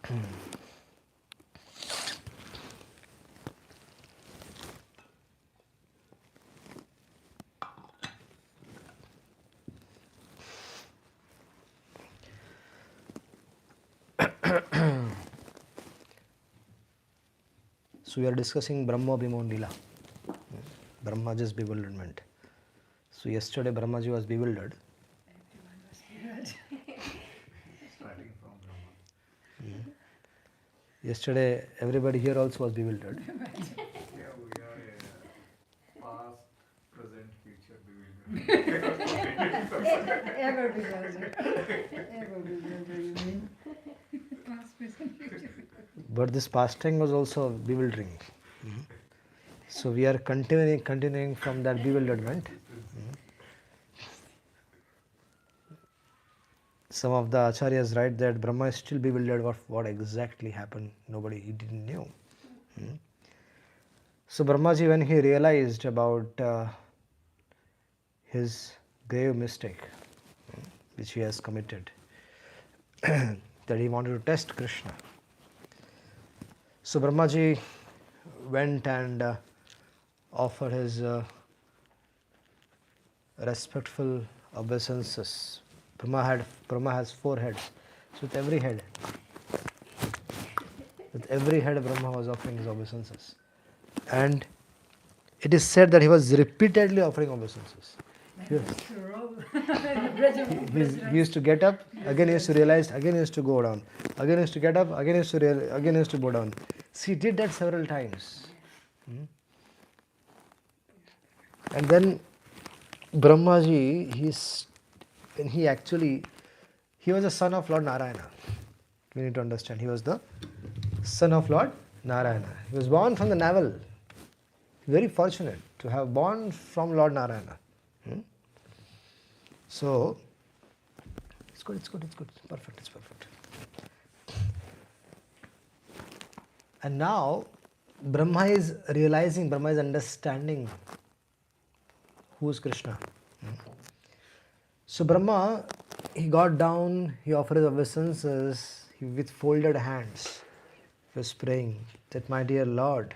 So we are discussing Brahma Bhimon Lila, Brahmaji's bewilderment. So yesterday Brahmaji was bewildered. Everyone was bewildered. Starting from Brahma. Yesterday everybody here also was bewildered. Yeah, we are past, present, future bewildered. Ever bewildered. Ever bewildered, you mean? Past, present, future. But this pastime was also bewildering. So we are continuing from that bewilderment. Some of the acharyas write that Brahma is still bewildered of what exactly happened. He didn't know. So Brahmaji, when he realized about his grave mistake, which he has committed, that he wanted to test Krishna. So Brahmaji went and offered his respectful obeisances. Brahma has 4 heads. So with every head Brahma was offering his obeisances. And it is said that he was repeatedly offering obeisances. He used to get up, again he used to realize, again he used to go down. Again he used to get up, again he used to again he used to go down. See, he did that several times. And then Brahmaji, he was a son of Lord Narayana. We need to understand, he was the son of Lord Narayana. He was born from the navel. Very fortunate to have born from Lord Narayana. So, it's good. It's perfect. And now, Brahma is understanding who is Krishna. So Brahma, he got down, he offered his obeisances, with folded hands, he was praying that, my dear Lord,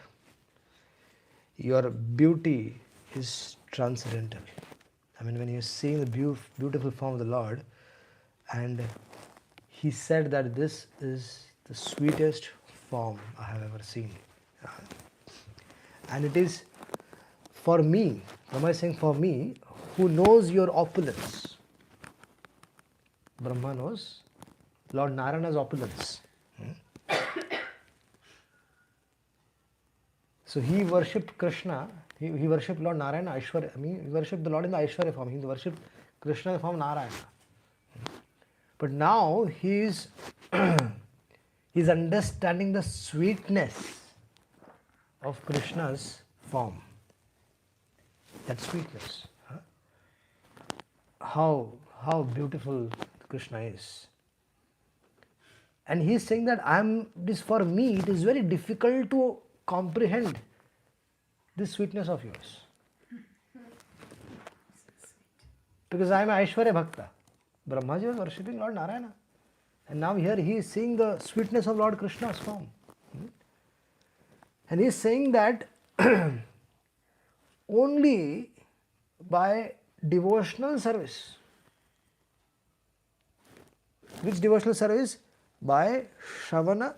your beauty is transcendental. I mean, when you're seeing the beautiful form of the Lord, and he said that this is the sweetest form I have ever seen. And it is for me, Brahma is saying, for me, who knows your opulence. Brahma knows Lord Narayana's opulence. So he worshipped Krishna, he worshipped Lord Narayana, Aishwarya. I mean, he worshipped the Lord in the Aishwarya form, he worshipped Krishna in the form of Narayana. But now he's understanding the sweetness of Krishna's form. That sweetness. How beautiful Krishna is. And he is saying that for me, it is very difficult to comprehend this sweetness of yours. Because I am Aishwarya Bhakta. Brahmaji was worshipping Lord Narayana. And now here he is seeing the sweetness of Lord Krishna's form. And he is saying that only by devotional service. Which devotional service? By Shravana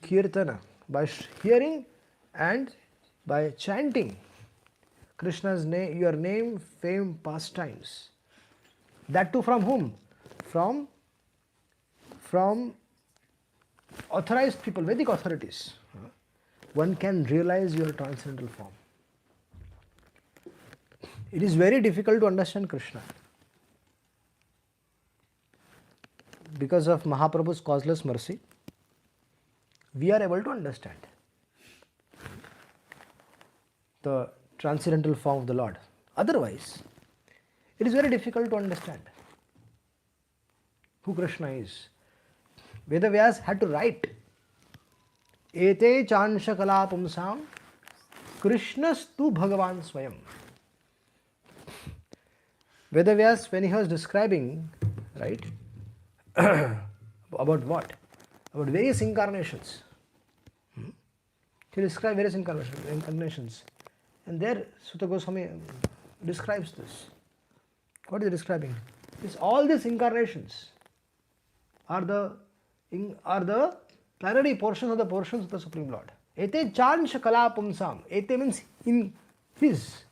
Kirtana. By hearing and by chanting Krishna's name, your name, fame, pastimes. That too from whom? From authorized people, Vedic authorities. One can realize your transcendental form. It is very difficult to understand Krishna. Because of Mahaprabhu's causeless mercy, we are able to understand the transcendental form of the Lord. Otherwise, it is very difficult to understand who Krishna is. Vedavyas had to write, Ete chansha kala pumsam Krishnastu Bhagavān Svayam. Vedavyas, when he was describing, right, about what? about various incarnations. He describes various incarnations. And there Sutta Goswami describes this. What is he describing? It's all these incarnations are the plenary portions of the portions of the Supreme Lord. Ete chancha kala pumsam. Ete means in his.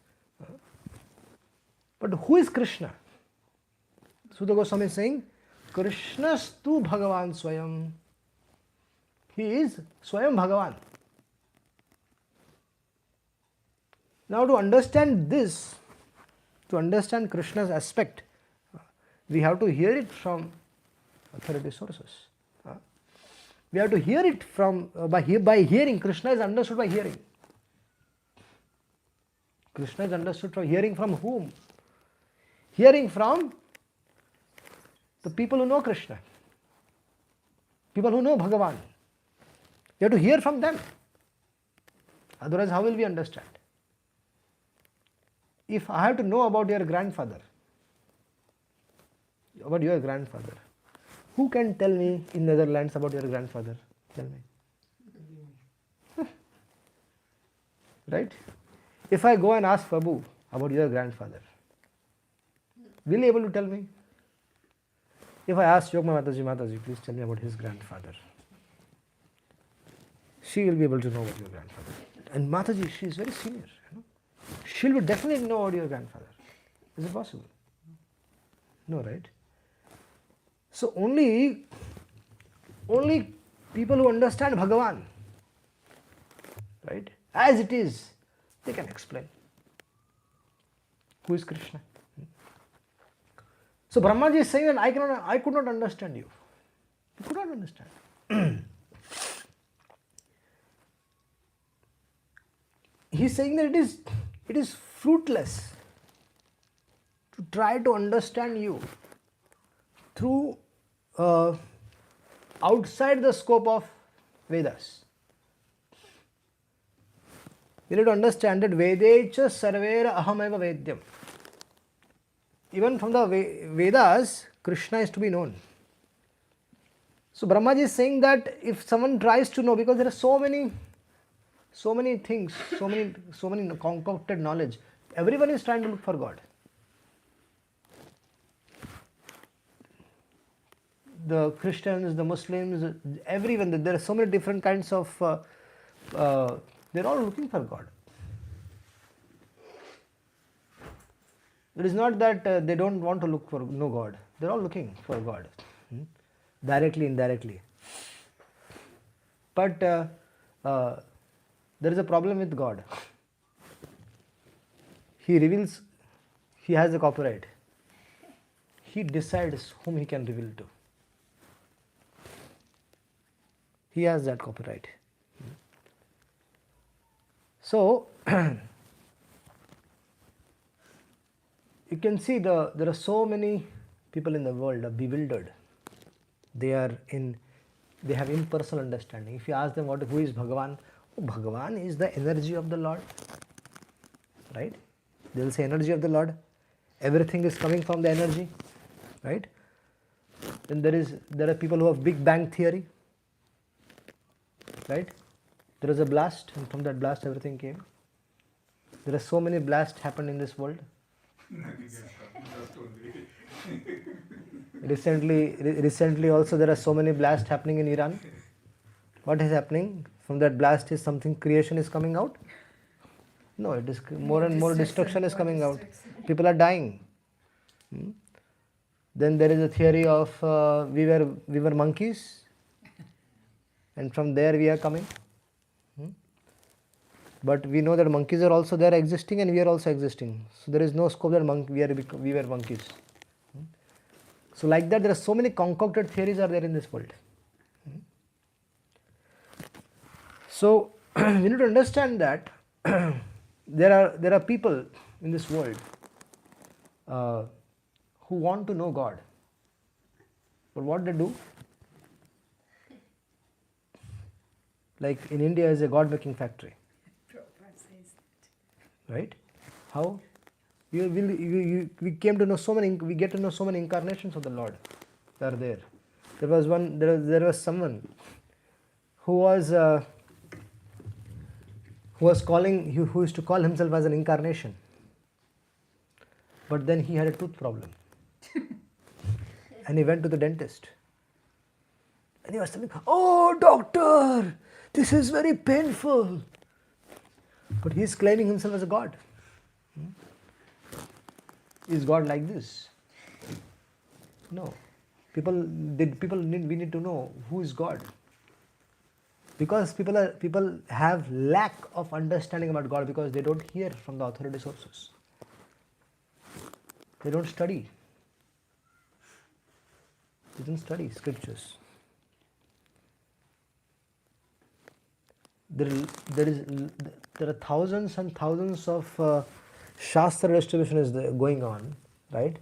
But who is Krishna? Sutta Goswami is saying, Krishnastu Bhagavān Svayam. He is Swayam Bhagavan. Now to understand this, to understand Krishna's aspect, we have to hear it from authoritative sources. We have to hear it from, by hearing. Krishna is understood by hearing. Krishna is understood from hearing from whom? Hearing from the people who know Krishna, people who know Bhagavan. You have to hear from them. Otherwise, how will we understand? If I have to know about your grandfather, who can tell me in Netherlands about your grandfather? Tell me. Right? If I go and ask Prabhu about your grandfather, will he be able to tell me? If I ask Yogma Mataji, please tell me about his grandfather, she will be able to know about your grandfather. And Mataji, she is very senior. She will definitely know about your grandfather. Is it possible? No, right? So only people who understand Bhagavan, right, as it is, they can explain who is Krishna. So Brahmaji is saying that I could not understand you. I could not understand. He is saying that it is fruitless to try to understand you through outside the scope of Vedas. You need to understand that Vedecha sarvera ahameva vedyam. Even from the Vedas, Krishna is to be known. So Brahmaji is saying that if someone tries to know, because there are so many things, so many concocted knowledge, everyone is trying to look for God. The Christians, the Muslims, everyone, there are so many different kinds of, they're all looking for God. It is not that they don't want to know God. They're all looking for God, directly, indirectly. But there is a problem with God. He reveals, he has the copyright. He decides whom he can reveal to. He has that copyright. So, you can see there are so many people in the world are bewildered. They have impersonal understanding. If you ask them who is Bhagavan, Bhagavan is the energy of the Lord, right? They will say energy of the Lord. Everything is coming from the energy, right? Then there are people who have Big Bang theory, right? There is a blast, and from that blast everything came. There are so many blasts happened in this world. Recently also there are so many blasts happening in Iran. What is happening? From that blast is something, creation is coming out? No, it is more and more destruction is coming out. People are dying. Then there is a theory of we were monkeys, and from there we are coming. But we know that monkeys are also there existing, and we are also existing. So there is no scope that we were monkeys. So like that, there are so many concocted theories are there in this world. So we need to understand that there are people in this world who want to know God. But what they do? Like in India is a God-making factory. Right? How? We came to know so many. We get to know so many incarnations of the Lord that are there. There was someone who used to call himself as an incarnation, but then he had a tooth problem, and he went to the dentist, and he was telling, "Oh, doctor, this is very painful," but he is claiming himself as a god. Is God like this? No. We need to know who is God. Because people have lack of understanding about God because they don't hear from the authority sources. They don't study. They don't study scriptures. There are thousands and thousands of Shastra distribution is going on, right?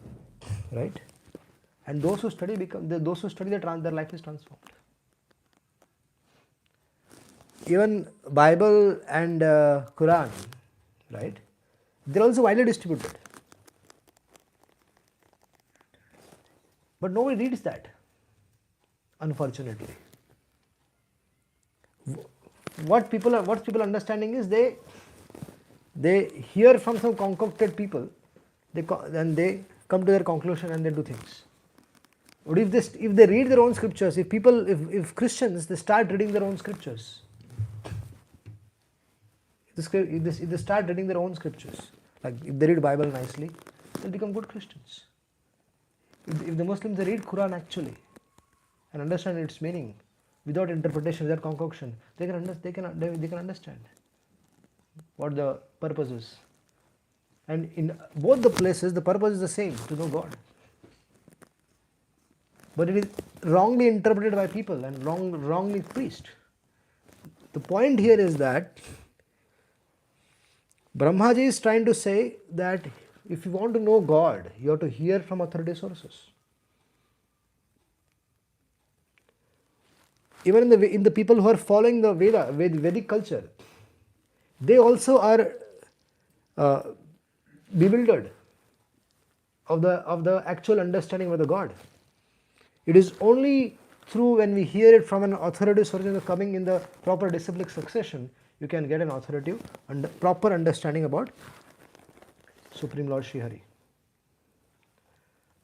Right? And those who study their life is transformed. Even Bible and Quran, right? They're also widely distributed. But nobody reads that, unfortunately. What people understanding is they hear from some concocted people, and they come to their conclusion and they do things. But if they read their own scriptures, if Christians, they start reading their own scriptures, if they start reading their own scriptures, like if they read Bible nicely, they'll become good Christians. If the Muslims, they read Quran actually and understand its meaning without interpretation, without concoction, they can understand what the purpose is. And in both the places, the purpose is the same, to know God. But it is wrongly interpreted by people and wrongly preached. The point here is that Brahmaji is trying to say that if you want to know God, you have to hear from authority sources. Even in the people who are following the Vedic culture, they also are bewildered of the actual understanding of the God. It is only through when we hear it from an authority source coming in the proper disciplic succession, you can get an authoritative and proper understanding about Supreme Lord Sri Hari.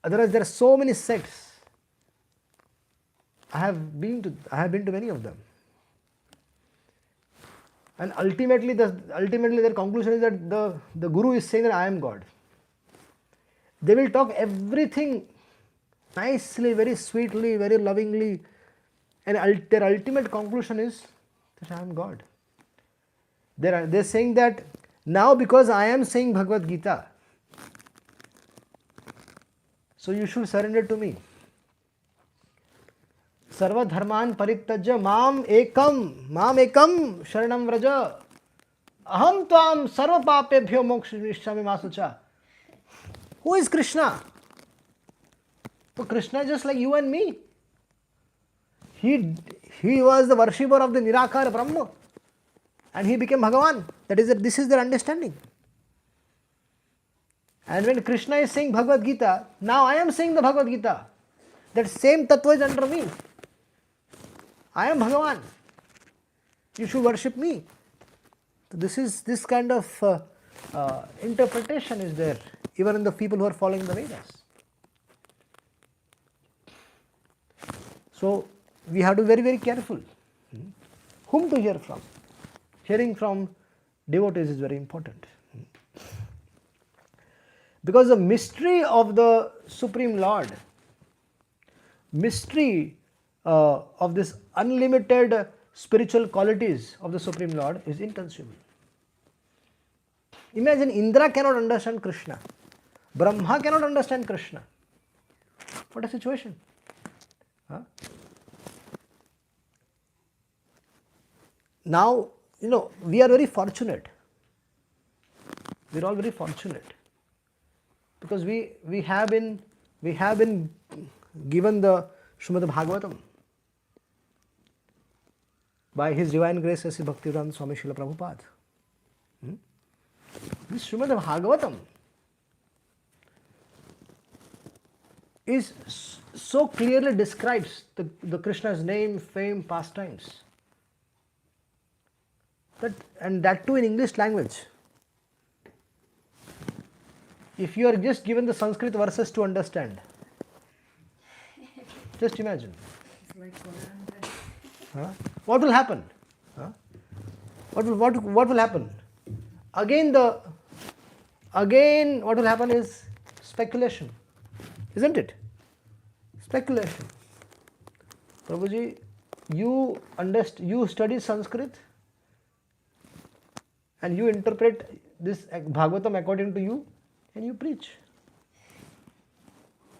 Otherwise, there are so many sects. I have been to many of them. And ultimately their conclusion is that the Guru is saying that I am God. They will talk everything nicely, very sweetly, very lovingly, and their ultimate conclusion is that I am God. They're saying that now because I am saying Bhagavad Gita, so you should surrender to me. Sarva dharman parityajya mam ekam sharanam vraja aham tvam sarva papebhyo mokshamishyami masucha. Who is Krishna? So Krishna is just like you and me. He was the worshipper of the Nirakara Brahma, and he became Bhagavān. This is their understanding. And when Krishna is saying Bhagavad Gita, now I am saying the Bhagavad Gita. That same tattva is under me. I am Bhagavān. You should worship me. So this kind of interpretation is there even in the people who are following the Vedas. So we have to be very, very careful whom to hear from. Hearing from devotees is very important. Because the mystery of the Supreme Lord, mystery of this unlimited spiritual qualities of the Supreme Lord is inconceivable. Imagine Indra cannot understand Krishna. Brahmā cannot understand Krishna. What a situation. Huh? Now, we are very fortunate. We are all very fortunate. Because we have been given the Śrīmad Bhāgavatam by His Divine Grace Sri Bhakti Swami Srila Prabhupada. This Śrīmad Bhāgavatam is so clearly describes the Krishna's name, fame, pastimes. And that too in English language. If you are just given the Sanskrit verses to understand, just imagine. It's like Quran. Huh? What will happen? Huh? What will happen? Again what will happen is speculation, isn't it? Speculation. Prabhuji, you study Sanskrit and you interpret this Bhagavatam according to you and you preach.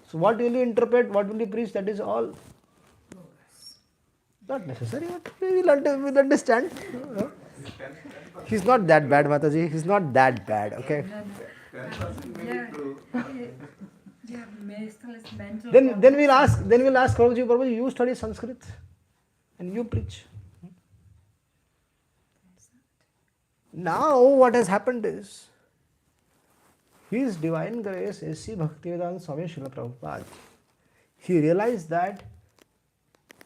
So what will you interpret, what will you preach, that is all not necessary, but we will understand. He's not that bad, Mataji. He's not that bad, okay? 10% may be true. Yeah, maskless mental. Then we'll ask Prabhuji, you study Sanskrit and you preach. Now what has happened is, His Divine Grace, HG Bhaktivedanta Swami Srila Prabhupada, he realized that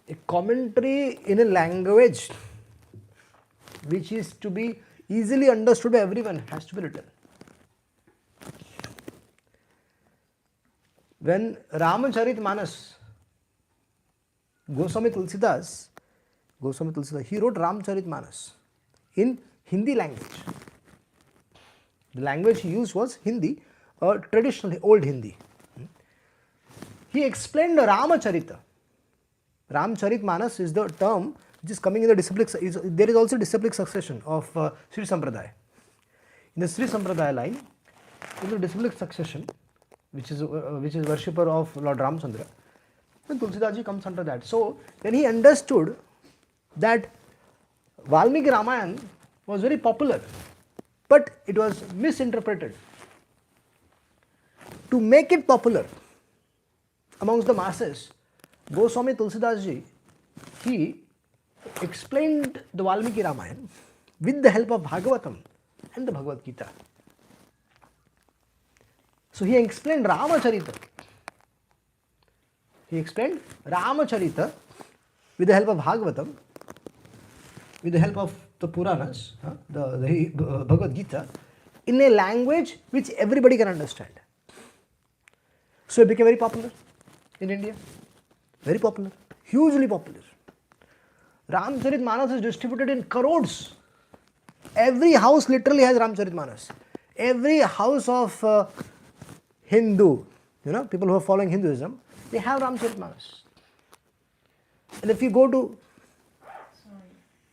a commentary in a language which is to be easily understood by everyone has to be written. When Ramcharitmanas, Goswami Tulsidas, he wrote Ramcharitmanas in Hindi language. The language he used was Hindi, traditional old Hindi. He explained Ramacharita. Ramcharitmanas is the term which is coming in the disciplic. There is also disciplic succession of Śrī Sampradaya. In the Śrī Sampradaya line, in the disciplic succession, which is worshipper of Lord Ramchandra, and Tulsidaji comes under that. So then he understood that Valmiki Ramayana was very popular, but it was misinterpreted. To make it popular amongst the masses, Goswami Tulsidas he explained the Valmiki Ramayana with the help of Bhagavatam and the Bhagavad Gita. So he explained Ramacharita. He explained Ramacharita with the help of Bhagavatam, with the help of the Puranas, the Bhagavad Gita, in a language which everybody can understand. So it became very popular in India. Very popular, hugely popular. Ramcharitmanas is distributed in crores. Every house literally has Ramcharitmanas. Every house of Hindu, people who are following Hinduism, they have Ramcharitmanas. And if you go to... Sorry,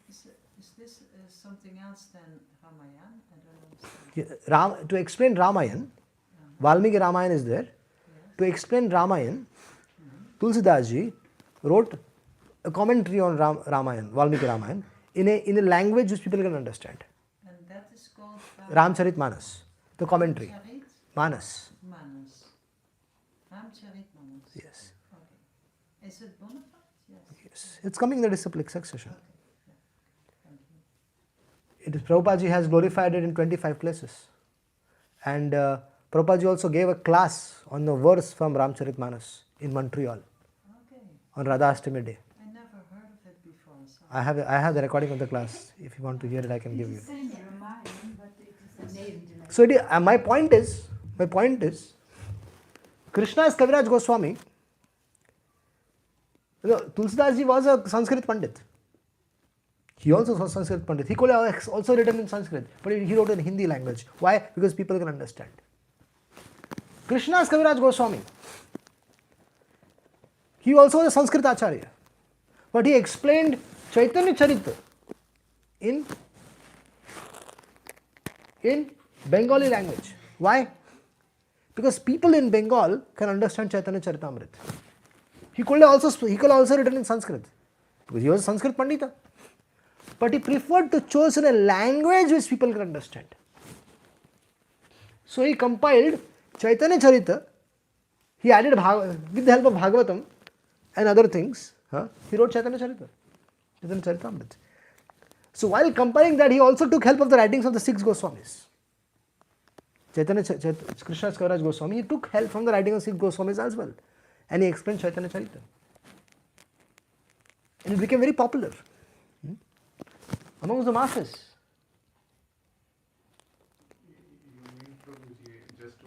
is this something else than Ramayana? I don't understand. To explain Ramayana, Valmiki Ramayana is there. To explain Ramayana, Tulsidas wrote a commentary on Ramayana, Valmiki Ramayana, in a language which people can understand. And that is called Ramcharitmanas, the commentary. Manas. Manas. Ramcharitmanas. Yes. Okay. Is it bona fide? Yes. It's coming in the disciplic succession. Okay. Yeah. Thank you. It is Prabhupada has glorified it in 25 places. And Prabhupada also gave a class on the verse from Ramcharitmanas in Montreal Okay. on Radhastami Day. I never heard of it before. So I have the recording of the class. If you want to hear it, I can give you. So my point is, Krishna's Kaviraj Goswami, Tulsidas was a Sanskrit Pandit. He also was a Sanskrit Pandit. He could have also written in Sanskrit, but he wrote in Hindi language. Why? Because people can understand. Krishna's Kaviraj Goswami, he also was a Sanskrit Acharya, but he explained Chaitanya Charita in Bengali language. Why? Because people in Bengal can understand Chaitanya Charitamrita. He could also written in Sanskrit because he was a Sanskrit Pandita, but he preferred to choose in a language which people can understand. So he compiled Chaitanya Charita. He added with the help of Bhagavatam and other things. He wrote Chaitanya Charita, Chaitanya Charitamrita. So while compiling that, he also took help of the writings of the 6 Goswamis. Krishna's Kaviraj Goswami, he took help from the writing of 6 Goswamis as well. and he explained Chaitanya Charita. And it became very popular amongst the masses. You mean Prabhuji, just to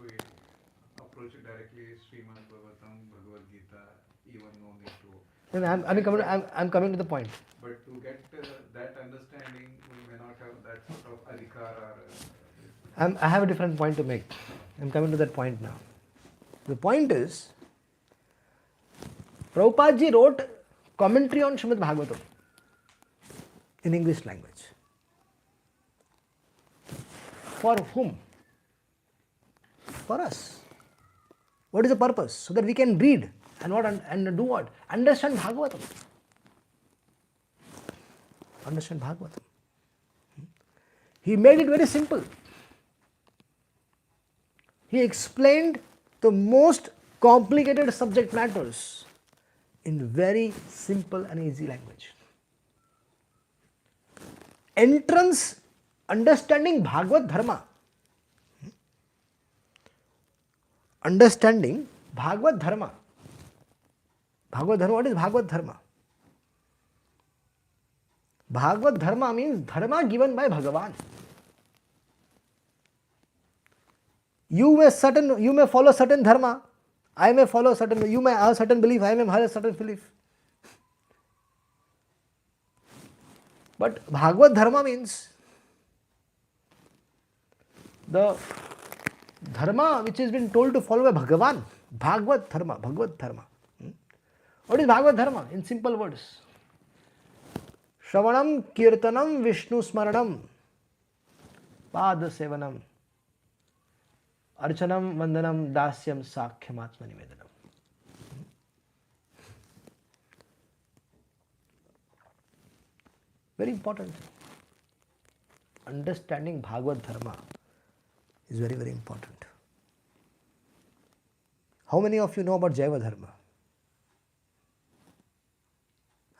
approach it directly, Śrīmad Bhāgavatam, Bhagavad Gita, even no need to. And I'm coming to the point. But to get that understanding, we may not have that sort of adhikar or. I have a different point to make. I'm coming to that point now. The point is, Prabhupada ji wrote commentary on Śrīmad Bhāgavatam in English language. For whom? For us. What is the purpose? So that we can read and do what? Understand Bhagavatam. Understand Bhagavatam. He made it very simple. He explained the most complicated subject matters in very simple and easy language. Entrance, understanding Bhagavad Dharma. Understanding Bhagavad Dharma. Bhagavad Dharma, what is Bhagavad Dharma? Bhagavad Dharma means dharma given by Bhagavān. You may follow certain dharma, I may follow certain, you may have certain belief, I may have a certain belief. But Bhagavad Dharma means the dharma which has been told to follow by Bhagavān. Bhagavad Dharma, Bhagavad Dharma. What is Bhagavad Dharma? In simple words. Shravanam, Kirtanam, Vishnu Smaranam, Pada Sevanam, Archanam, Vandanam, Dasyam, Sakhyam, Atma Nivedanam. Very important. Understanding Bhagavad Dharma is very, very important. How many of you know about Jaiva Dharma?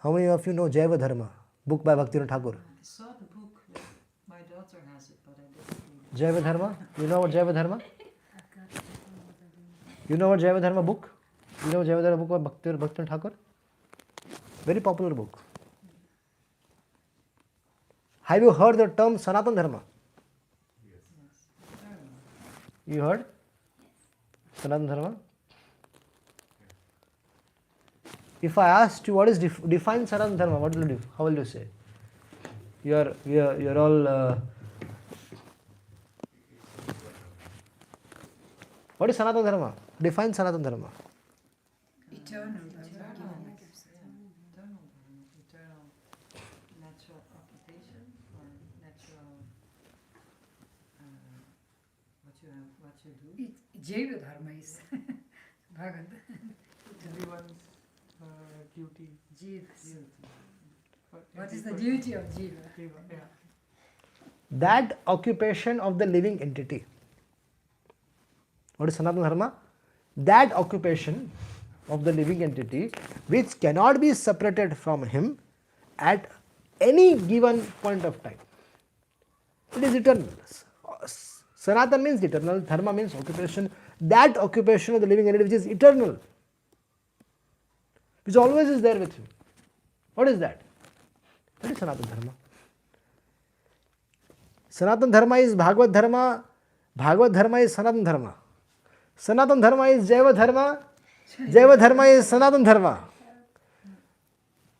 How many of you know Jaiva Dharma? Book by Bhaktivinoda Thakur. I saw the book. My daughter has it, but I didn't read it. Jaiva Dharma? You know about Jaiva Dharma? You know about Jaiva Dharma book? You know Jaiva Dharma book by Bhaktivinoda Thakur? Very popular book. Have you heard the term Sanatana Dharma? You heard? Sanatana Dharma? If I asked you what is define Sanatana Dharma, what will you do? How will you say? You're all. What is Sanatana Dharma? Define Sanatana Dharma. Eternal. Eternal natural occupation or natural what you do. Jiva Dharma is Bhagavad. Everyone's duty. Jiva. What is the duty of Jiva? Yeah. That occupation of the living entity. What is Sanatana Dharma? That occupation of the living entity which cannot be separated from him at any given point of time. It is eternal. Sanatana means eternal, Dharma means occupation. That occupation of the living entity which is eternal, which always is there with him. What is that? That is Sanatana Dharma. Sanatana Dharma is Bhagavad Dharma. Bhagavad Dharma is Sanatana Dharma. Sanatana Dharma is Jaiva Dharma. Jaiva Dharma is Sanatana Dharma.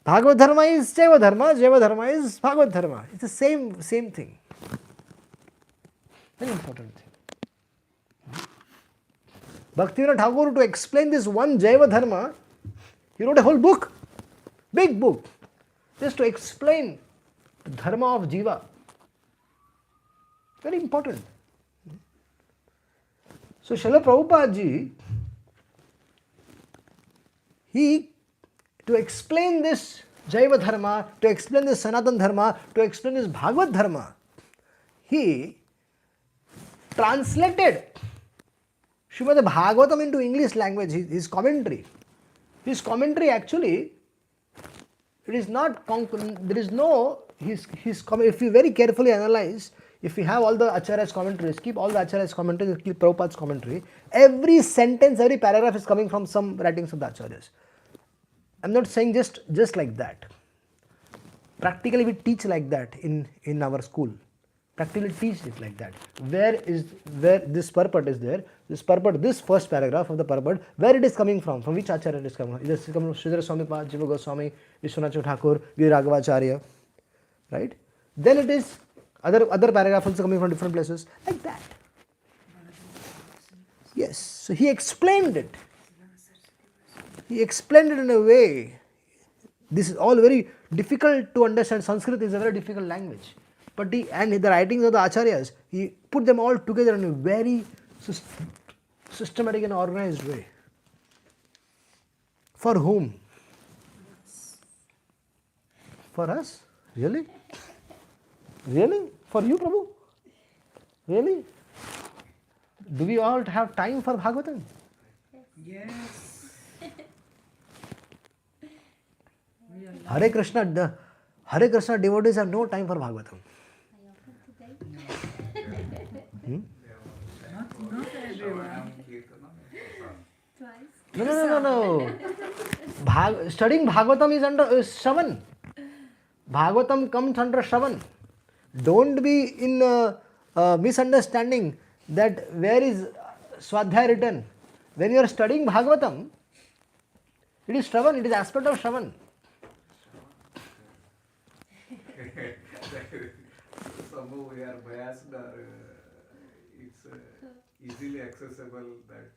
Bhagavad Dharma is Jaiva Dharma. Jaiva Dharma is Bhagavad Dharma. It's the same thing. Very important thing. Bhaktivinoda Thakur, to explain this one Jaiva Dharma, he wrote a whole book, big book, just to explain the Dharma of Jiva. Very important. So Srila Prabhupada ji, to explain this Jaiva Dharma, to explain this Sanatana Dharma, to explain this Bhagavad Dharma, he translated Śrīmad Bhāgavatam into English language, his commentary. His commentary actually, it is not, there is no, if you very carefully analyze, If we have all the Acharya's commentaries, keep all the Acharya's commentaries, keep Prabhupada's commentary. Every sentence, every paragraph is coming from some writings of the Acharyas. I'm not saying just like that. Practically we teach like that in our school. Practically teach it like that. Where this purport is there, this first paragraph of the purport, where it is coming from which Acharya it is coming from. It is coming from Sridhar Swami Pad, Jiva Goswami, Vishwanath Thakur, Veer Raghavacharya, right? Then it is other paragraphs also coming from different places, like that. Yes, so he explained it. He explained it in a way. This is all very difficult to understand. Sanskrit is a very difficult language. But the writings of the Acharyas, he put them all together in a very systematic and organized way. For whom? For us? Really? Really? For you, Prabhu? Really? Do we all have time for Bhagavatam? Yes. Hare Krishna devotees have no time for Bhagavatam. Not everyone. No. Studying Bhagavatam is under Shravan. Bhagavatam comes under Shravan. Don't be in misunderstanding that where is Swadhyaya written. When you are studying Bhagavatam, it is Shravan, it is aspect of Shravan. Somehow we are biased or it's easily accessible that.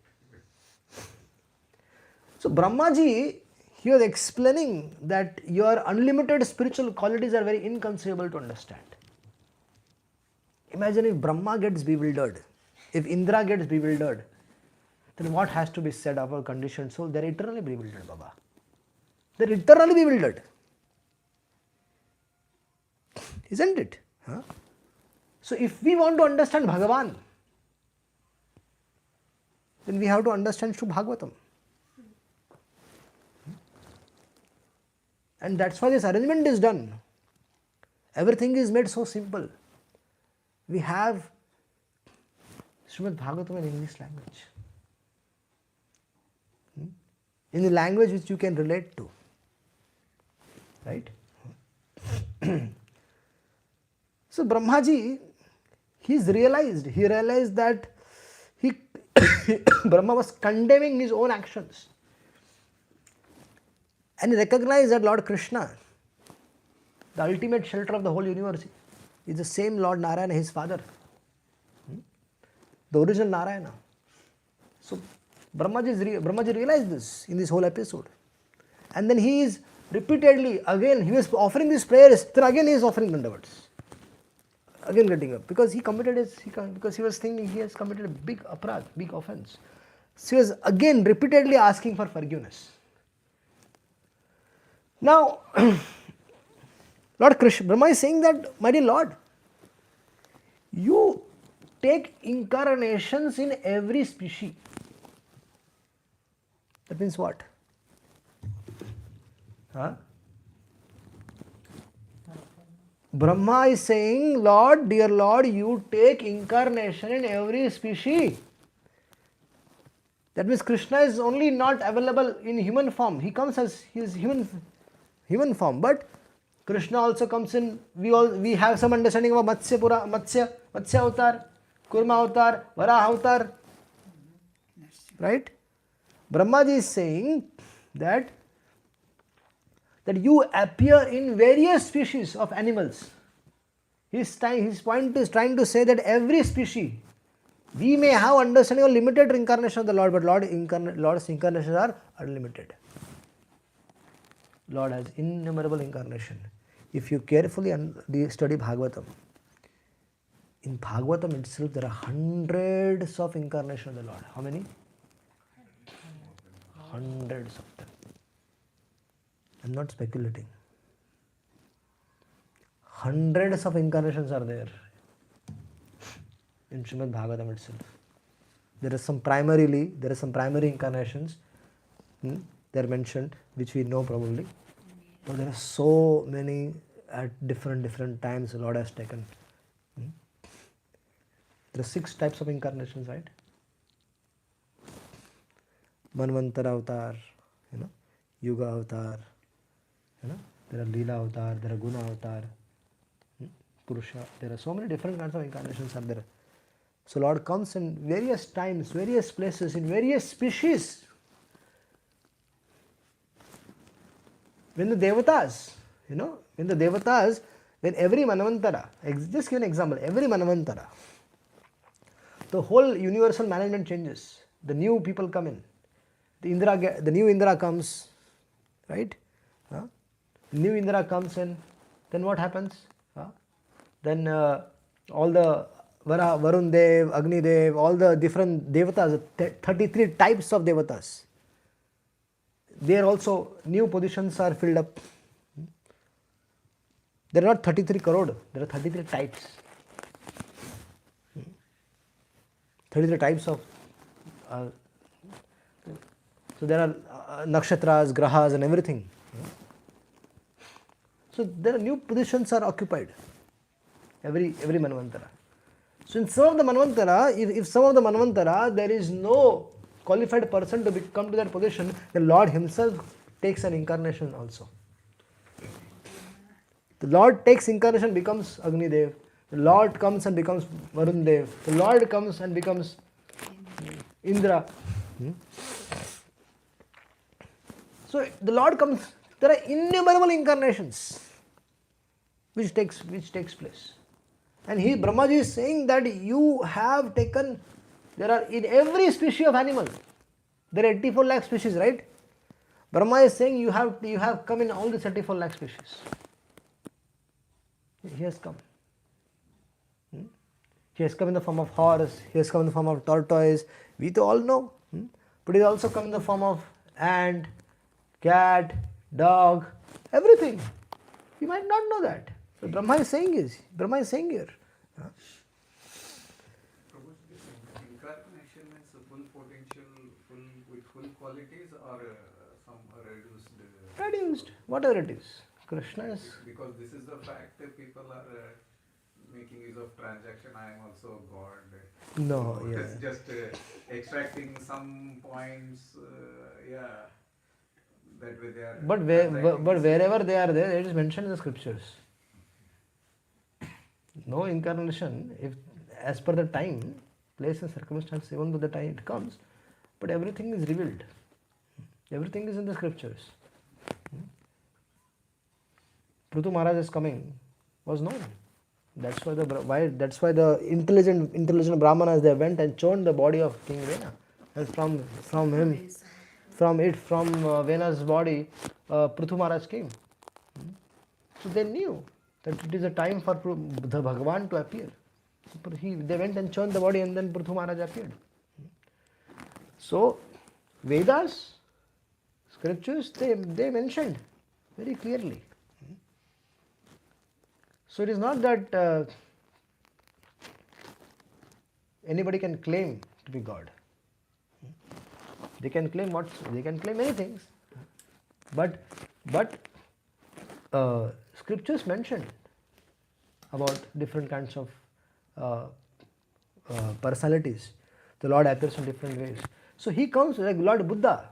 So Brahmaji, he was explaining that your unlimited spiritual qualities are very inconceivable to understand. Imagine if Brahma gets bewildered, if Indra gets bewildered, then what has to be said of our conditioned soul? They are eternally bewildered, Baba. They are eternally bewildered. Isn't it? Huh? So if we want to understand Bhagavān, then we have to understand Śrīmad Bhāgavatam. And that's why this arrangement is done. Everything is made so simple. We have Śrīmad Bhāgavatam in English language. In the language which you can relate to. Right? So Brahmaji, he realized that Brahma was condemning his own actions. And he recognized that Lord Krishna, the ultimate shelter of the whole universe, is the same Lord Narayana, his father. The original Narayana. So Brahmaji realized this in this whole episode. And then he is repeatedly, again, he was offering these prayers, then again he is offering Vṛndāvanas. Again getting up, because he was thinking he has committed a big aparadh, big offense. So he was again repeatedly asking for forgiveness. Now, Lord Krishna, Brahma is saying that, my dear Lord, you take incarnations in every species. That means what? Huh? Brahma is saying, Lord, dear Lord, you take incarnation in every species. That means Krishna is only not available in human form. He comes as his human form. But Krishna also comes in, we have some understanding of Matsya avatar, Kurma avatar, Varaha avatar. Right? Brahmaji is saying that you appear in various species of animals. His point is trying to say that every species, we may have understanding of limited incarnation of the Lord, but Lord's incarnations are unlimited. Lord has innumerable incarnation. If you carefully study Bhagavatam, in Bhagavatam itself there are hundreds of incarnations of the Lord. How many? Hundreds of them. I'm not speculating. Hundreds of incarnations are there in Śrīmad Bhāgavatam itself. There are some primary incarnations, they are mentioned, which we know probably. But there are so many at different times the Lord has taken. There are 6 types of incarnations, right? Manvantara avatar, Yuga avatar, there are Leela avatar, there are Guna avatar, Purusha. There are so many different kinds of incarnations are there. So Lord comes in various times, various places, in various species. When the Devatas, when every Manvantara, just give an example, every Manvantara, the whole universal management changes. The new people come in. The new Indra comes, right? New Indra comes in, then what happens? Then all the Varun Dev, Agni Dev, all the different Devatas, 33 types of Devatas. There also new positions are filled up. There are not 33 crore, there are 33 types. 33 types of. So there are nakshatras, grahas and everything. So there are new positions are occupied. Every Manvantara. So in some of the Manvantara, if some of the Manvantara there is no qualified person to come to that position, the Lord himself takes an incarnation also. The Lord takes incarnation, becomes Agni Dev. The Lord comes and becomes Varun Dev. The Lord comes and becomes Indra. So the Lord comes, there are innumerable incarnations which takes place. And Brahmaji is saying that you have taken, there are in every species of animal, there are 84 lakh species, right? Brahma is saying you have come in all the 34 lakh species. He has come. He has come in the form of horse, he has come in the form of tortoise, we all know. But he has also come in the form of ant, cat, dog, everything. You might not know that. So Brahma is saying here. Prabhuji, this incarnation means full potential, with full qualities, or some reduced? Reduced, whatever it is. Krishna is. Because this is the fact that people are making use of transaction. I am also God. No, So yeah. it's just extracting some points. That way they are. But wherever they are there, it is mentioned in the scriptures. No incarnation, if as per the time, place and circumstance, even though the time it comes, but everything is revealed. Everything is in the scriptures. Prithu Maharaj is coming was known. That's why the intelligent Brahmanas, they went and churned the body of King Vena, and from Vena's body, Prithu Maharaj came. So they knew that it is a time for the Bhagavān to appear. They went and churned the body, and then Prithu Maharaj appeared. So Vedas, scriptures, they mentioned very clearly. So it is not that anybody can claim to be God. They can claim many things, but scriptures mention about different kinds of personalities. The Lord appears in different ways. So he comes like Lord Buddha.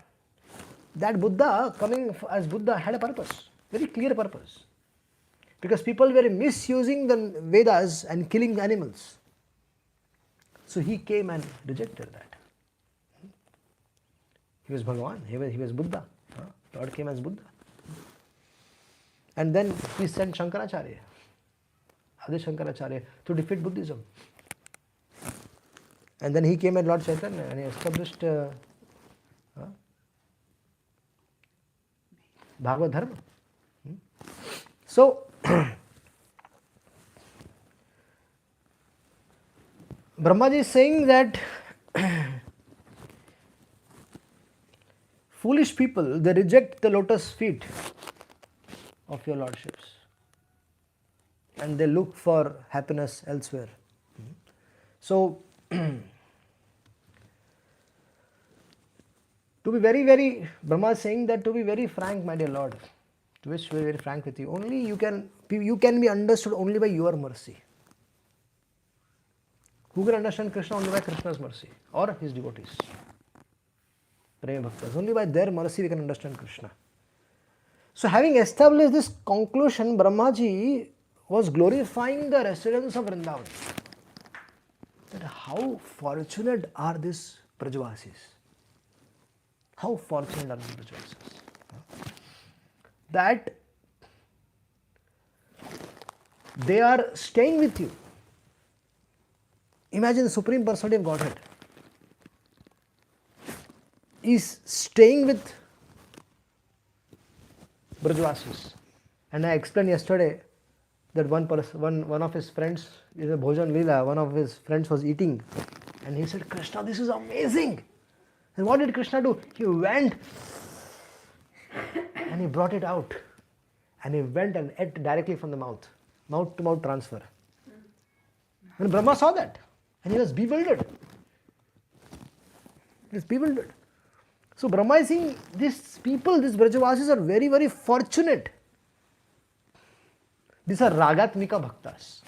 That Buddha coming as Buddha had a purpose, very clear purpose. Because people were misusing the Vedas and killing animals. So he came and rejected that. He was Bhagavān, he was Buddha. Lord came as Buddha. And then he sent Shankaracharya, Adi Shankaracharya, to defeat Buddhism. And then he came as Lord Chaitanya and he established Bhagavad Dharma. So, Brahmaji is saying that foolish people, they reject the lotus feet of your lordships and they look for happiness elsewhere. So, to be very, Brahma is saying that to be very frank, my dear Lord, to be very frank with you, only you can be understood only by your mercy. Who can understand Krishna? Only by Krishna's mercy or his devotees. Prema Bhaktas. Only by their mercy we can understand Krishna. So having established this conclusion, Brahmaji was glorifying the residents of Vṛndāvana. That how fortunate are these Brajvasis? How fortunate are these Brajvasis? That they are staying with you. Imagine the Supreme Personality of Godhead is staying with Brajvasis. And I explained yesterday that one of his friends, in a Bhojan Leela, one of his friends was eating and he said, Krishna, this is amazing. And what did Krishna do? He went and he brought it out and he went and ate directly from the mouth to mouth transfer. And Brahma saw that and he was bewildered. He was bewildered. So Brahma is saying, these people, these Brajavasis are very, very fortunate. These are Ragatmika Bhaktas.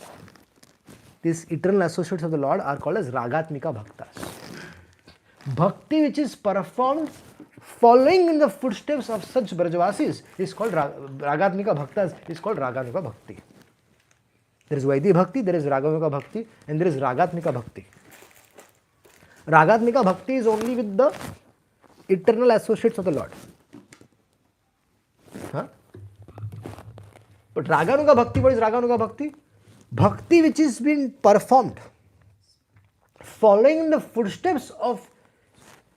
These eternal associates of the Lord are called as Ragatmika Bhaktas. Bhakti which is performed following in the footsteps of such Brajavasis is called Ragatmika Bhaktas, is called Ragatmika Bhakti. There is Vaidhi Bhakti, there is Ragatmika Bhakti, and there is Ragatmika Bhakti. Ragatmika Bhakti is only with the eternal associates of the Lord. Huh? But Raganuga Bhakti, what is Raganuga Bhakti? Bhakti which is being performed following in the footsteps of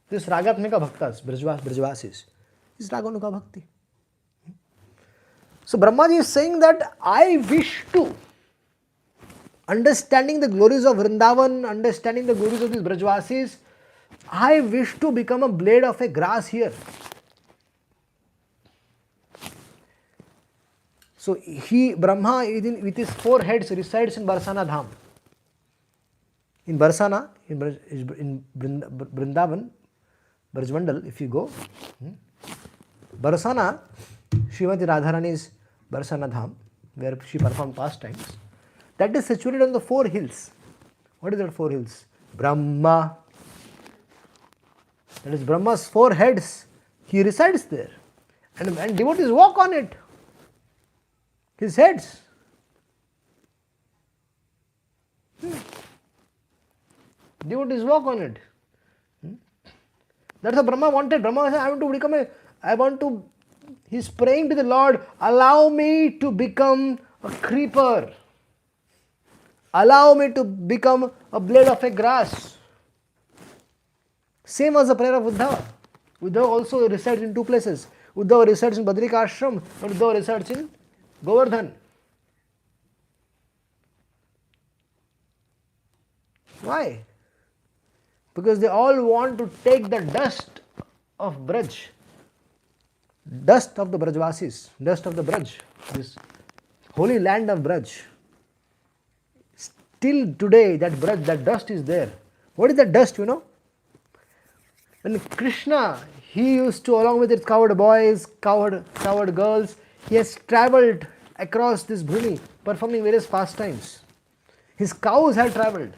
this Ragatmika Bhaktas, Brajvasis, is Raganuga Bhakti. So Brahmaji is saying that I wish to, understanding the glories of Vṛndāvana, understanding the glories of these Brajvasis, I wish to become a blade of a grass here. So Brahma with his 4 heads resides in Barsana Dham. In Barsana, in Vṛndāvana, Brajmandal, if you go, Barsana, Srimati Radharani's Barsana Dham, where she performed pastimes, that is situated on the 4 hills. What is that 4 hills? Brahmā. That is Brahma's 4 heads. He resides there. And devotees walk on it. His heads. Devotees walk on it. That's what Brahma wanted. Brahma said, he's praying to the Lord, allow me to become a creeper. Allow me to become a blade of a grass. Same as the prayer of Uddhava. Uddhava also resides in 2 places. Uddhava resides in Badrika Ashram, and Uddhava resides in Govardhan. Why? Because they all want to take the dust of Braj, dust of the Brajvasis, dust of the Braj, this holy land of Braj. Still today that Braj, that dust is there. What is that dust, you know? When Krishna, he used to, along with his cowherd boys, cowherd girls, he has travelled across this bhumi, performing various pastimes. His cows have travelled.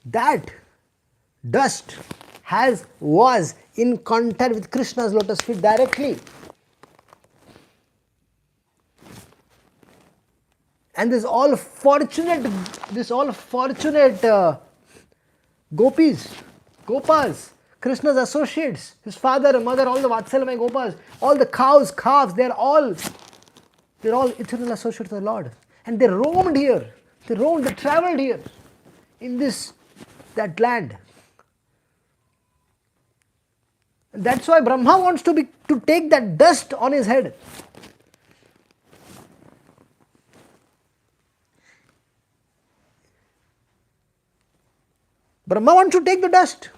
That dust was in contact with Krishna's lotus feet directly. And this all fortunate Gopas, Krishna's associates, his father, mother, all the Vatsalamaya Gopas, all the cows, calves, they're all eternal associates of the Lord. And they roamed here, they travelled here in that land. And that's why Brahma wants to take that dust on his head. Brahma wants to take the dust.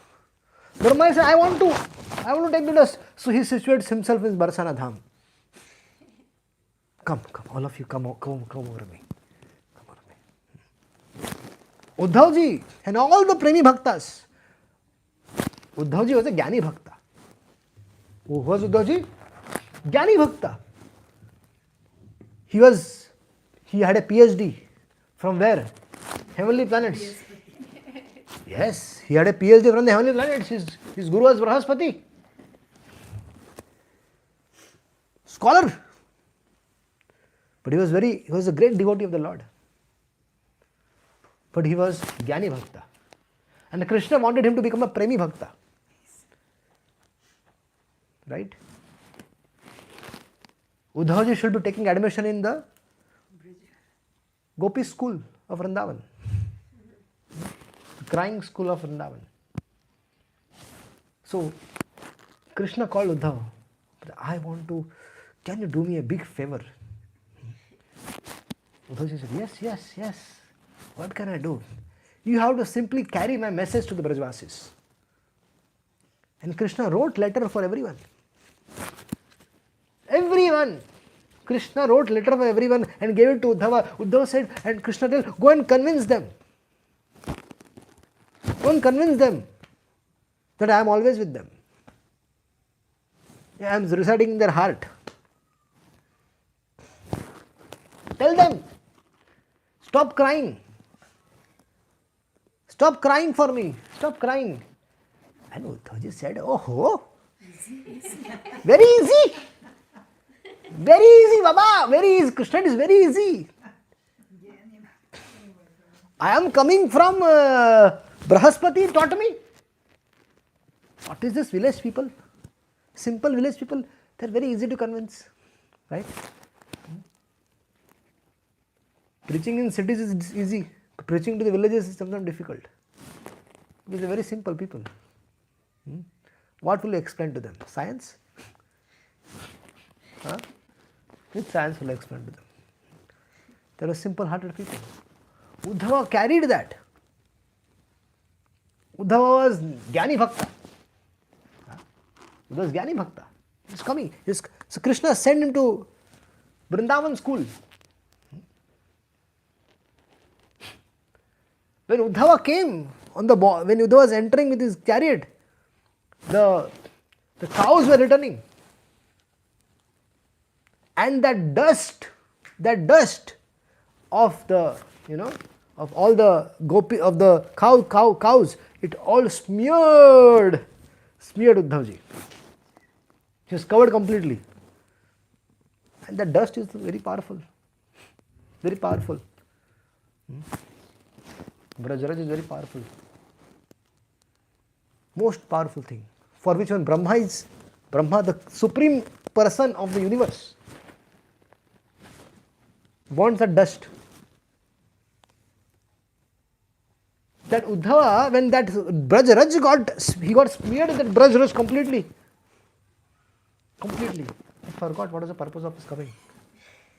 Brahma says, I want to take the dust. So he situates himself in Barsana Dham. Come, all of you, come over me. Come over me. Uddhavji and all the Premi Bhaktas. Uddhavji was a Jnani Bhakta. Who was Uddhavji? Jnani Bhakta. He had a PhD From where? Heavenly planets. Yes, he had a PhD from the heavenly planets. His guru was Brahaspati. Scholar. But he was a great devotee of the Lord. But he was Jnani Bhakta. And Krishna wanted him to become a Premi Bhakta. Right? Uddhavji should be taking admission in the Gopi school of Vṛndāvana. Crying school of Vṛndāvana. So, Krishna called Uddhava. Can you do me a big favor? Uddhavji said, yes. What can I do? You have to simply carry my message to the Brajvasis. And Krishna wrote letter for everyone. Everyone. Krishna wrote letter for everyone and gave it to Uddhava. Uddhava said, and Krishna said, go and convince them. Go and convince them that I am always with them. I am residing in their heart. Tell them, stop crying. Stop crying for me. Stop crying. And Uddhavji said, oh, very easy. Very easy, Baba. Very easy. Krishna is very easy. I am coming from Brahaspati, taught me. What is this village people? Simple village people. They are very easy to convince. Right? Preaching in cities is easy. Preaching to the villages is sometimes difficult. These are very simple people. What will you explain to them? Science? Huh? Which science will you explain to them? They are simple-hearted people. Uddhava carried that. Uddhava was Jnani Bhakta. Uddhava was Jnani Bhakta. He's coming. So Krishna sent him to Vṛndāvana school. When Uddhava came, when Uddhava was entering with his chariot, the cows were returning. And that dust of the, of all the of the cows, it all smeared Uddhavji. He was covered completely. And that dust is very powerful. Very powerful. Brajraj is very powerful. Most powerful thing. For which one Brahmā, the Supreme Person of the universe, wants that dust. That Uddhava, when that Brajraj got smeared in that Brajraj completely. Completely. I forgot what was the purpose of his coming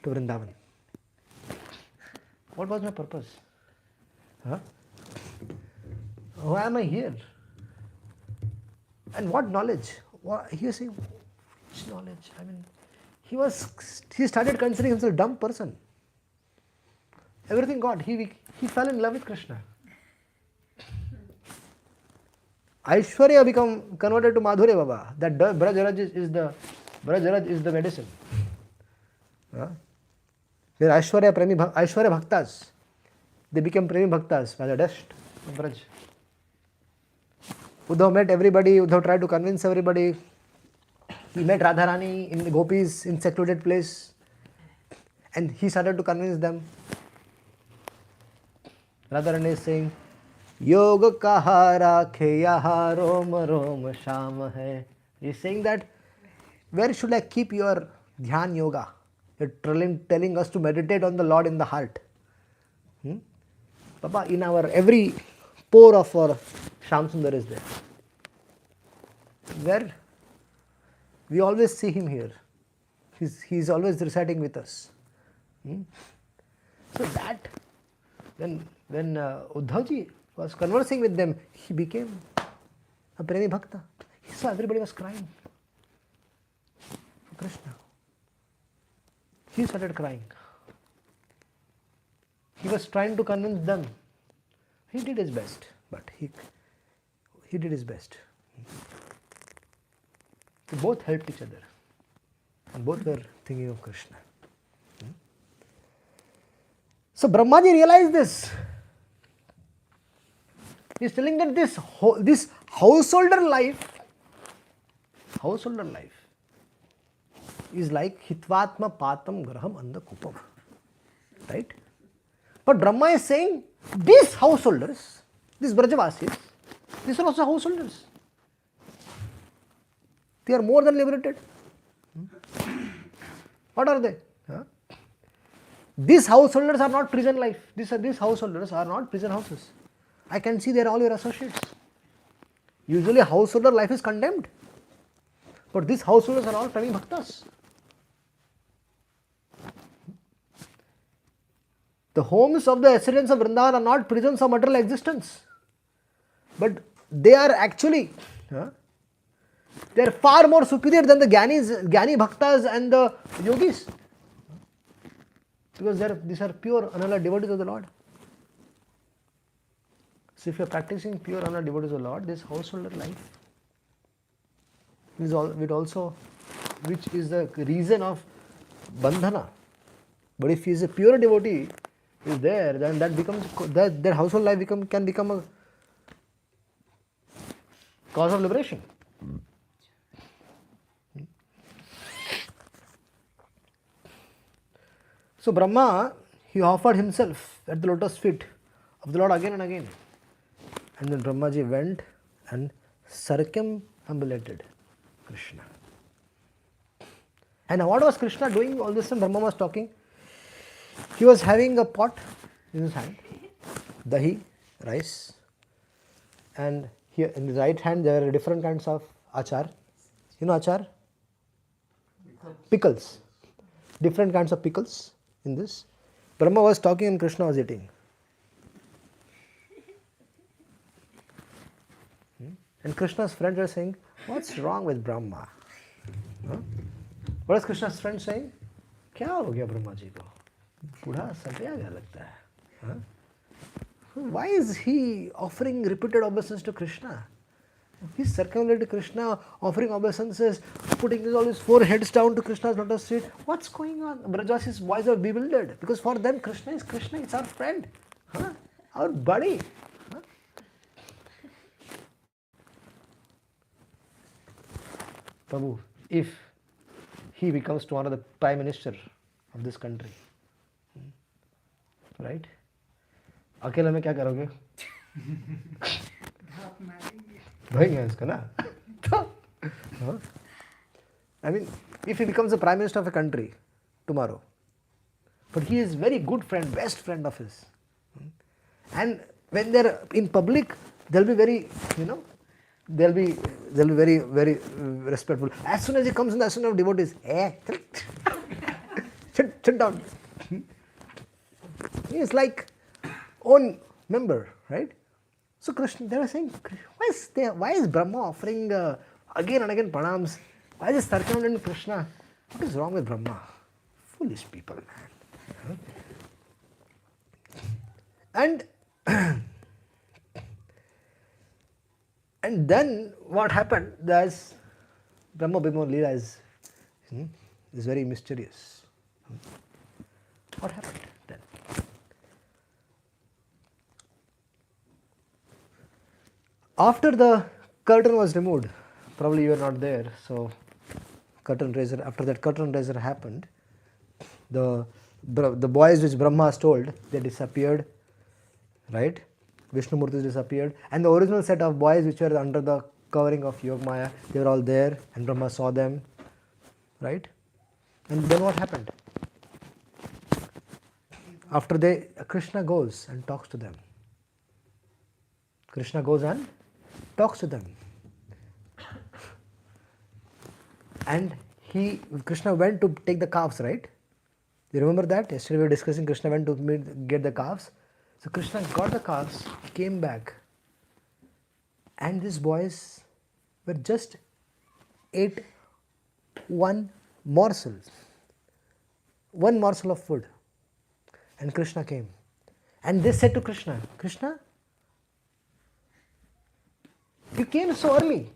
to Vṛndāvana. What was my purpose? Huh? Why am I here? And what knowledge? He was saying, which knowledge? I mean, he started considering himself a dumb person. Everything got. He fell in love with Krishna. Aishwarya become converted to Madhurya Baba. That Brajraj is the medicine. Huh? They are Aishwarya Bhaktas. They became Premi Bhaktas by the dust of Braj. Uddhav met everybody. Uddhav tried to convince everybody. He met Radharani in the gopis in secluded place. And he started to convince them. Radharani is saying, Yoga kaha rakhe yaha roma roma shama hai. He is saying that, where should I keep your dhyan yoga? You are telling us to meditate on the Lord in the heart. Baba, in our every pore of our Shyam Sundar is there. Where we always see him here. He's always reciting with us. So that, when Uddhavji was conversing with them, he became a Premi Bhakta. He saw everybody was crying for Krishna. He started crying. He was trying to convince them. He did his best, but he did his best. They both helped each other. And both were thinking of Krishna. So Brahmaji realized this. He is telling that this householder life is like hitvatma patam graham andakupav. Right? But Brahma is saying these householders, these Brajavasis, these are also householders. They are more than liberated. What are they? These householders are not prison life. These householders are not prison houses. I can see they are all your associates. Usually householder life is condemned. But these householders are all Premi Bhaktas. The homes of the ascendants of Vṛndāvana are not prisons of material existence. But they are actually, they are far more superior than the Jnani Bhaktas and the Yogis. Because these are pure, unalloyed devotees of the Lord. So if you are practicing pure, unalloyed devotees of the Lord, this householder life is which is the reason of bandhana. But if he is a pure devotee, is there, then that becomes their household life can become a cause of liberation. So Brahma, he offered himself at the lotus feet of the Lord again and again. And then Brahmaji went and circumambulated Krishna. And what was Krishna doing all this time? Brahma was talking. He was having a pot in his hand, dahi, rice, and here in the right hand there are different kinds of achar. You know achar? Pickles. Different kinds of pickles in this. Brahma was talking and Krishna was eating. And Krishna's friends were saying, what's wrong with Brahma? What is Krishna's friend saying? क्या हो गया ब्रह्मा जी को? बूढ़ा सटिया गया लगता है. Why is he offering repeated obeisance to Krishna? He's circumambulated Krishna, offering obeisances, putting all his four heads down to Krishna's lotus feet. What's going on? Brajavasis' boys are bewildered because for them Krishna is Krishna, it's our friend, our buddy. Prabhu, if he becomes tomorrow the Prime Minister of this country, right? अकेले में क्या करोगे? भागेंगे इसको ना? I mean, if he becomes the Prime Minister of a country tomorrow, but he is very good friend, best friend of his, and when they're in public, they'll be very, they'll be very, very respectful. As soon as he comes in the ascent of devotees, sit down. He is like own member, right? So Krishna, they were saying, why is Brahma offering again and again pranams? Why is he circumambulating Krishna? What is wrong with Brahma? Foolish people, man. And then what happened? There's Brahma Bhima Leela is very mysterious. What happened then? After the curtain was removed, probably you were not there, so after that curtain raiser happened, the boys which Brahma has told, they disappeared, right? Vishnu Murtis disappeared, and the original set of boys which were under the covering of Yogamaya, they were all there, and Brahma saw them, right? And then what happened? After Krishna goes and talks to them. Krishna goes and talks to them. And Krishna went to take the calves, right? You remember that? Yesterday we were discussing Krishna went to get the calves. So Krishna got the calves, came back, and these boys were just ate one morsel of food. And Krishna came. And they said to Krishna, Krishna, you came so early.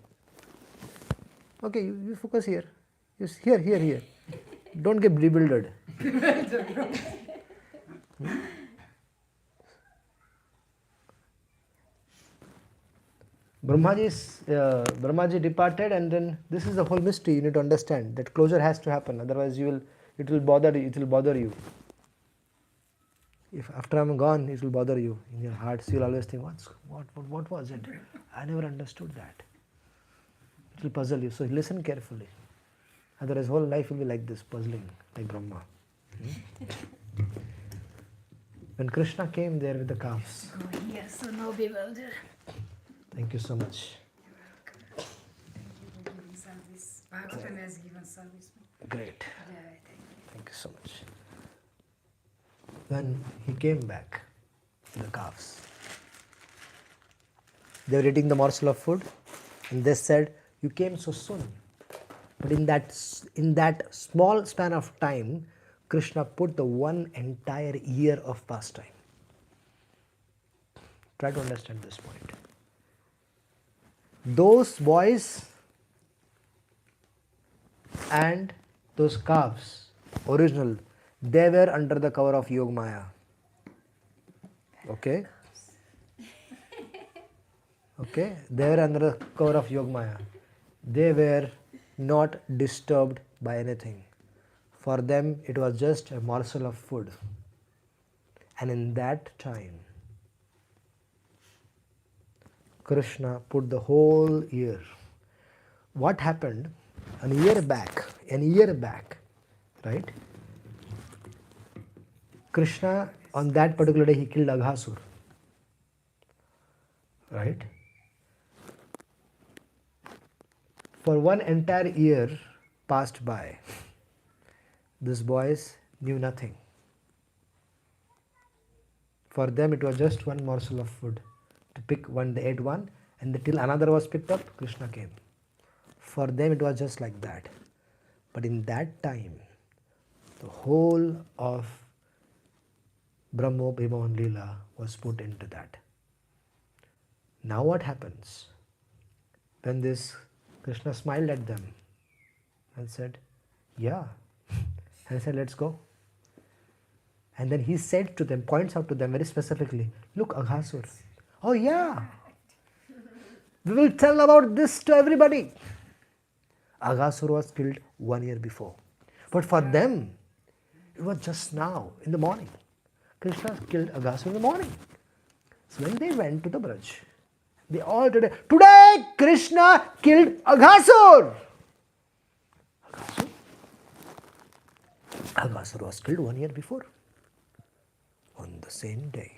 Okay, you focus here. Here. Don't get bewildered. Brahmaji departed, and then this is the whole mystery. You need to understand that closure has to happen. Otherwise, it will bother you. If after I'm gone, it will bother you in your hearts. You'll always think, what was it? I never understood that. It will puzzle you. So listen carefully. Otherwise, whole life will be like this, puzzling, like Brahma. When Krishna came there with the calves. Go here, so no bewilder. Thank you so much. Thank you for giving service. Bhagavatam has given service. Great. Yeah, thank you. Thank you so much. When he came back with the calves, they were eating the morsel of food, and they said, "You came so soon." But in that small span of time, Krishna put the one entire year of pastime. Try to understand this point. Those boys and those calves, original, they were under the cover of Yog Maya. Okay? Okay? They were under the cover of Yog Maya. They were not disturbed by anything. For them, it was just a morsel of food. And in that time, Krishna put the whole year. What happened? A year back, right? Krishna, on that particular day, he killed Aghasur. Right? For one entire year passed by. These boys knew nothing. For them, it was just one morsel of food. To pick one, they ate one, and till another was picked up, Krishna came. For them, it was just like that. But in that time, the whole of Brahma Bhimavan Leela was put into that. Now what happens? When this Krishna smiled at them and said, "Yeah," and said, "Let's go." And then he said to them, points out to them very specifically, "Look, Aghasur." "Oh yeah, we will tell about this to everybody." Aghasur was killed 1 year before. But for them, it was just now, in the morning. Krishna killed Aghasur in the morning. So when they went to the Braj, they all today Krishna killed Aghasur. Aghasur was killed 1 year before, on the same day.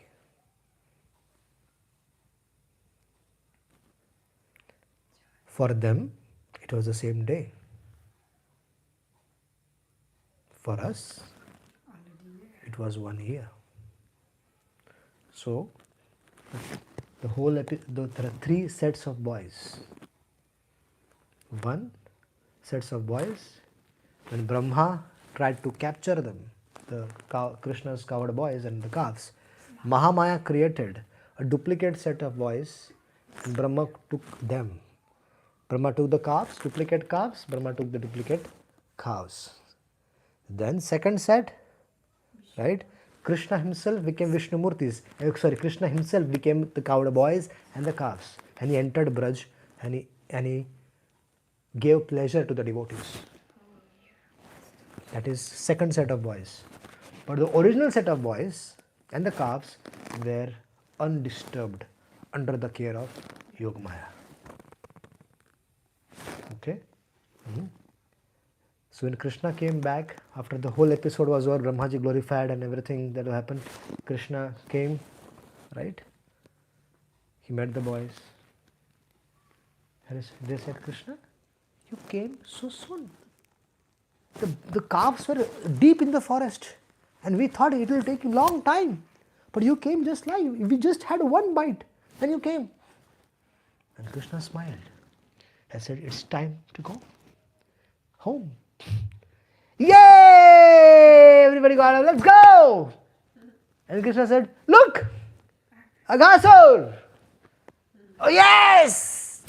For them, it was the same day. For us, it was 1 year. So, there are 3 sets of boys. One sets of boys, when Brahma tried to capture them, Krishna's coward boys and the calves, Mahamaya created a duplicate set of boys, and Brahma took them. Brahma took the calves, duplicate calves, Brahma took the duplicate cows. Then second set, right? Krishna himself became Vishnu Murtis. Krishna himself became the coward boys and the calves. And he entered Braj and he gave pleasure to the devotees. That is second set of boys. But the original set of boys and the calves were undisturbed under the care of Yogamaya. Okay? So when Krishna came back, after the whole episode was over, Brahmaji glorified and everything that happened, Krishna came, right? He met the boys. And they said, "Krishna, you came so soon. The calves were deep in the forest, and we thought it will take a long time. But you came just like, we just had one bite, then you came." And Krishna smiled. I said, "It's time to go home." Yay! Everybody got up, "Let's go!" And Krishna said, "Look! Aghasur! Oh yes!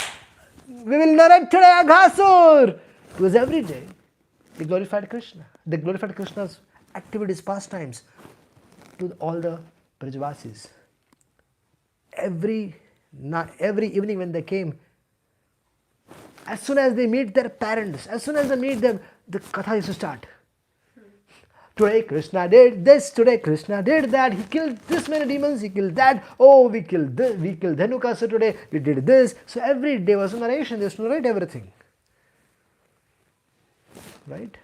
We will narrate today Aghasur!" It was every day. They glorified Krishna. They glorified Krishna's activities, pastimes to all the Brajvasis. Every Now, every evening when they came, as soon as they meet their parents, as soon as they meet them, the katha used to start. Today Krishna did this, today Krishna did that, he killed this many demons, he killed that, oh we killed this, we killed Dhenukasa today, we did this. So every day was a narration, they used to narrate everything. Right?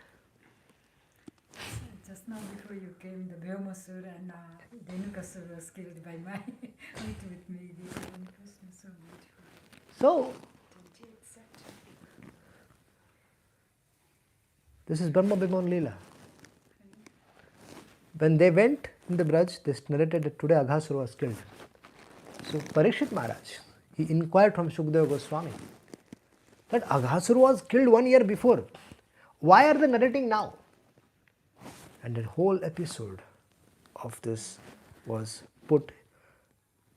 Just now before you came, the Brahmasura and Dhenukasura was killed by my with me. This one Krishna, so beautiful. So, this is Brahma Bhimon Leela. When they went in the Braj, they narrated that today Aghasura was killed. So Parikshit Maharaj, he inquired from Shukadeva Goswami that Aghasura was killed 1 year before. Why are they narrating now? And the whole episode of this was put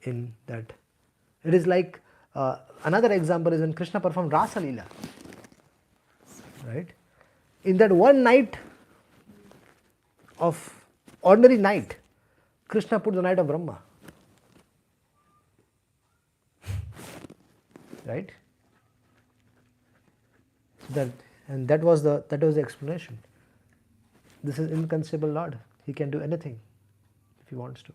in that. It is like another example is when Krishna performed Rasa Leela. Right? In that one night of ordinary night, Krishna put the night of Brahma. Right? That was the explanation. This is inconceivable Lord. He can do anything if he wants to.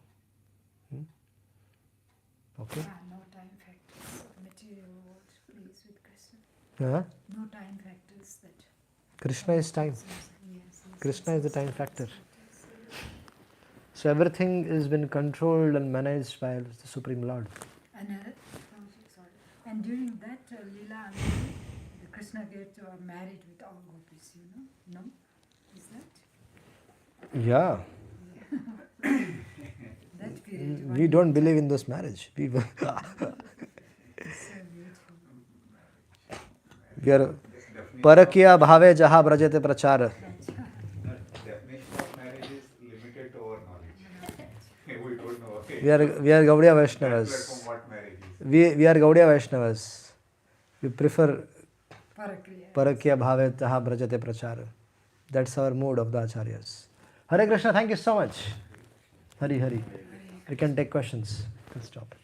Okay? No time factors. Material world, please, with Krishna. No time factors that. Krishna is time. Yes, Krishna is the time factor. So everything has been controlled and managed by the Supreme Lord. And during that Leela, the Krishna get married with all gopis, No? Is that? Yeah. That period. We don't believe in this marriage. We So beautiful. are parakya bhave jaha brajate prachara. Definition of marriage is limited to our knowledge. We don't know. Okay. We are Gaudiya Vaishnavas. From what marriage is. We are Gaudiya Vaishnavas. We prefer Parakriya. parakya bhave jaha brajate prachara. That's our mode of the acharyas. Hare Krishna, thank you so much. Hari Hari. We can take questions. Let's stop.